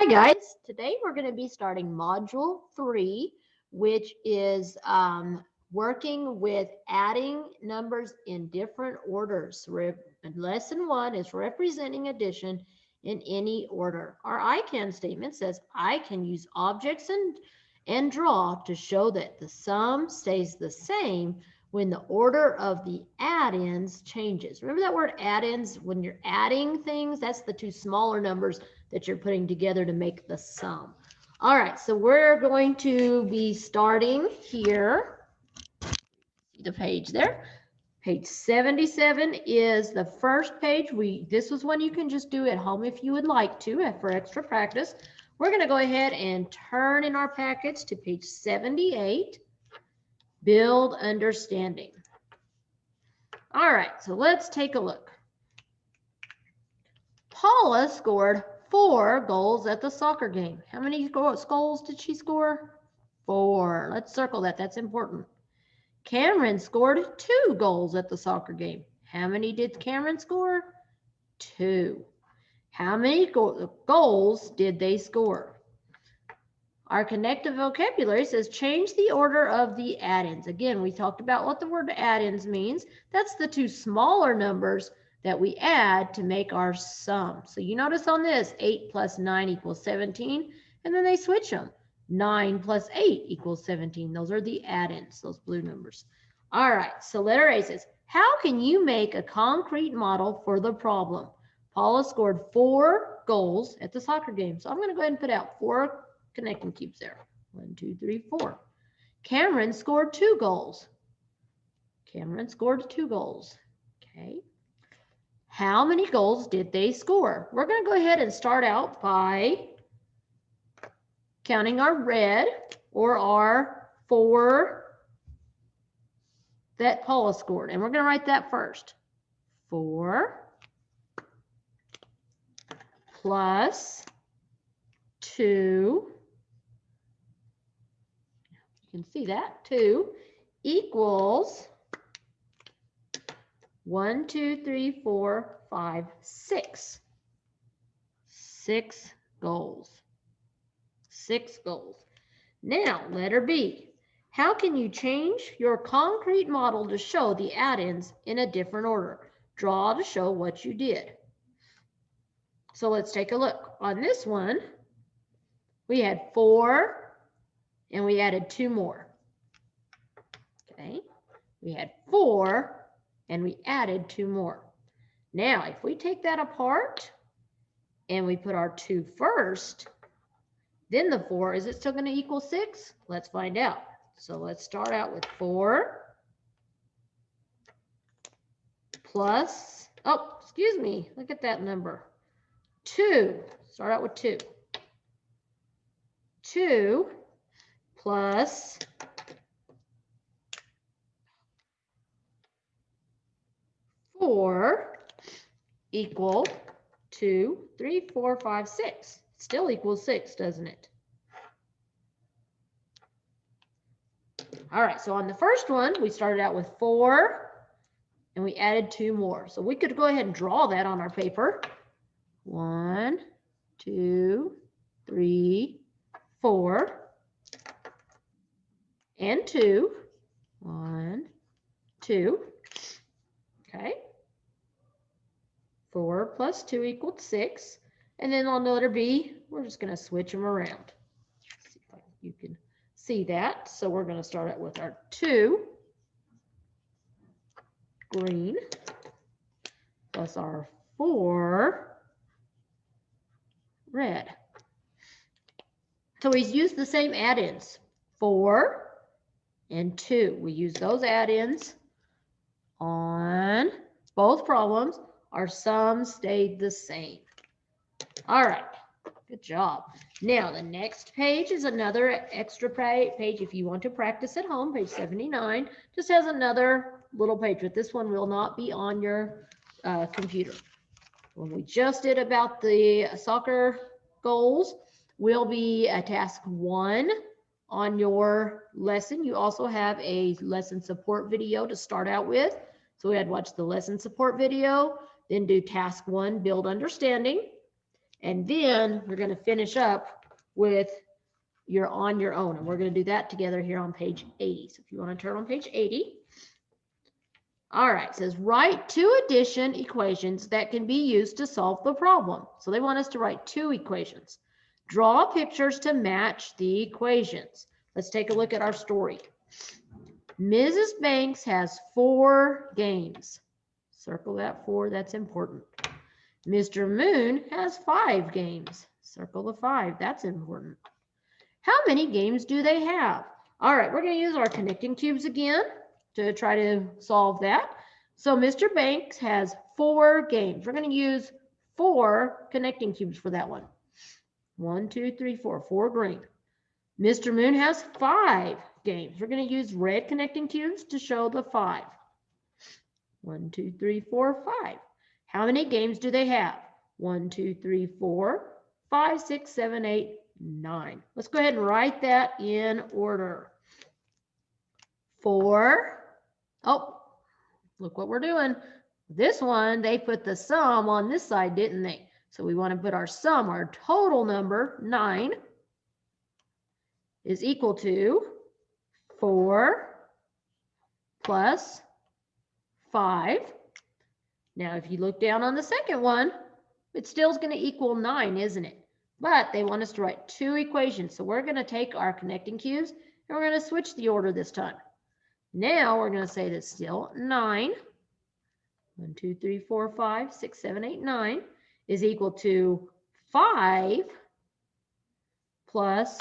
Hi guys, today we're going to be starting Module 3, which is working with adding numbers in different orders. Lesson 1 is representing addition in any order. Our I can statement says I can use objects and draw to show that the sum stays the same when the order of the add-ins changes. Remember that word add-ins? When you're adding things, that's the two smaller numbers that you're putting together to make the sum. All right, so we're going to be starting here. See the page there? Page 77 is the first page. This was one you can just do at home if you would like to for extra practice. We're going to go ahead and turn in our package to page 78, Build Understanding. All right, so let's take a look. Paula scored 4 goals at the soccer game. How many goals did she score? 4. Let's circle that. That's important. Cameron scored 2 goals at the soccer game. How many did Cameron score? 2. How many goals did they score? Our connective vocabulary says change the order of the add-ins. Again, we talked about what the word add-ins means. That's the two smaller numbers that we add to make our sum. So you notice on this, 8 plus 9 equals 17, and then they switch them. 9 plus 8 equals 17. Those are the add-ins, those blue numbers. All right, so letter A says, how can you make a concrete model for the problem? Paula scored 4 goals at the soccer game. So I'm going to go ahead and put out 4 connecting cubes there. 1, 2, 3, 4. Cameron scored 2 goals. Cameron scored 2 goals. Okay. How many goals did they score? We're going to go ahead and start out by counting our red, or our 4 that Paula scored. And we're going to write that first. 4 plus 2. You can see that. 2 equals 1, 2, 3, 4, 5, 6. 6 goals. 6 goals. Now, letter B. How can you change your concrete model to show the add-ins in a different order? Draw to show what you did. So let's take a look. On this one, we had 4 and we added 2 more. Okay, we had 4 and we added 2 more. Now, if we take that apart and we put our 2 first, then the 4, is it still going to equal 6? Let's find out. So let's start out with 4 plus, oh, excuse me, look at that number. 2, start out with 2. 2 plus 4 equal 2, 3, 4, 5, 6. Still equals 6, doesn't it? All right, so on the first one, we started out with 4 and we added 2 more. So we could go ahead and draw that on our paper. 1, 2, 3, 4, and 2. 1, 2. Okay. 4 plus 2 equals 6. And then on the letter B, we're just going to switch them around. See if you can see that. So we're going to start out with our 2 green plus our 4 red. So we use the same add-ins, 4 and 2. We use those add-ins on both problems. Our sum stayed the same. All right, good job. Now the next page is another extra page if you want to practice at home. Page 79 just has another little page, but this one will not be on your computer. When we just did about the soccer goals, will be a task 1 on your lesson. You also have a lesson support video to start out with. So we had watched the lesson support video, then do task 1, build understanding. And then we're going to finish up with your on your own. And we're going to do that together here on page 80. So if you want to turn on page 80. All right, it says write two addition equations that can be used to solve the problem. So they want us to write two equations. Draw pictures to match the equations. Let's take a look at our story. Mrs. Banks has 4 games. Circle that 4, that's important. Mr. Moon has 5 games. Circle the 5, that's important. How many games do they have? All right, we're going to use our connecting cubes again to try to solve that. So Mr. Banks has 4 games. We're going to use 4 connecting cubes for that one. 1, 2, 3, 4, 4 green. Mr. Moon has 5 games. We're going to use red connecting cubes to show the 5. 1, 2, 3, 4, 5. How many games do they have? 1, 2, 3, 4, 5, 6, 7, 8, 9. Let's go ahead and write that in order. 4. Oh, look what we're doing. This one, they put the sum on this side, didn't they? So we want to put our sum, our total number, 9, is equal to 4 plus 5. Now, if you look down on the second one, it still is going to equal 9, isn't it? But they want us to write two equations. So we're going to take our connecting cubes and we're going to switch the order this time. Now we're going to say that still 9, 1, 2, 3, 4, 5, 6, 7, 8, 9 is equal to 5 plus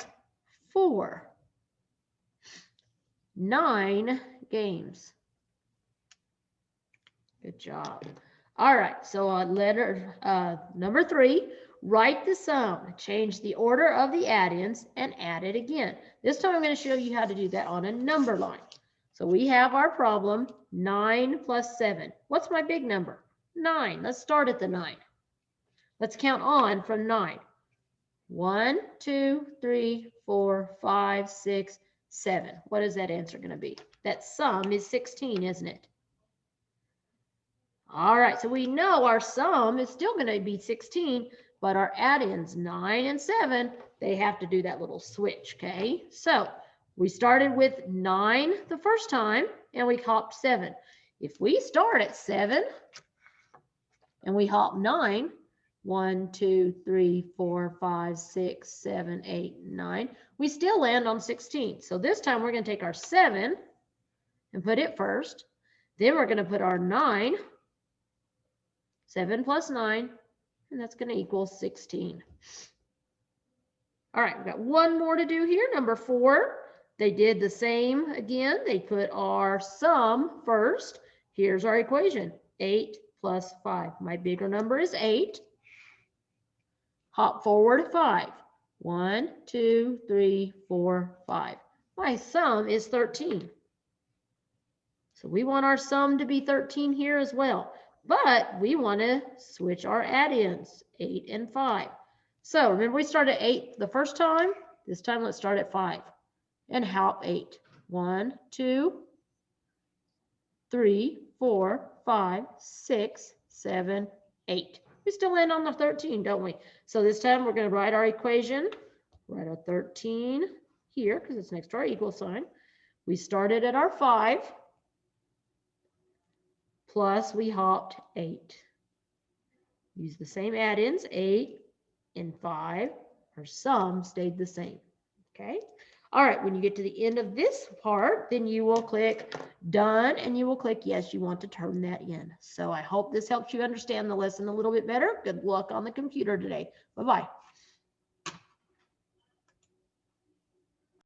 4. 9 games. Good job. All right, so on letter number 3, write the sum. Change the order of the add-ins and add it again. This time I'm going to show you how to do that on a number line. So we have our problem, 9 plus 7. What's my big number? 9. Let's start at the 9. Let's count on from 9. 1, 2, 3, 4, 5, 6, 7. What is that answer going to be? That sum is 16, isn't it? All right, so we know our sum is still going to be 16, but our add-ins, 9 and 7, they have to do that little switch, okay? So we started with 9 the first time, and we hopped 7. If we start at 7, and we hop 9, 1, 2, 3, 4, 5, 6, 7, 8, 9, we still land on 16. So this time we're going to take our 7 and put it first. Then we're going to put our 9, 7 plus 9, and that's going to equal 16. All right, we've got one more to do here. Number 4, they did the same again. They put our sum first. Here's our equation, 8 plus 5. My bigger number is 8. Hop forward 5. 1, 2, 3, 4, 5. My sum is 13. So we want our sum to be 13 here as well. But we want to switch our add-ins, 8 and 5. So remember we started at 8 the first time? This time let's start at 5 and hop 8. 1, 2, 3, 4, 5, 6, 7, 8. We still land on the 13, don't we? So this time we're going to write our equation. Write our 13 here because it's next to our equal sign. We started at our 5. Plus we hopped 8. Use the same add-ins, 8 and 5. Our sum stayed the same, okay? All right, when you get to the end of this part, then you will click done and you will click yes, you want to turn that in. So I hope this helps you understand the lesson a little bit better. Good luck on the computer today. Bye-bye.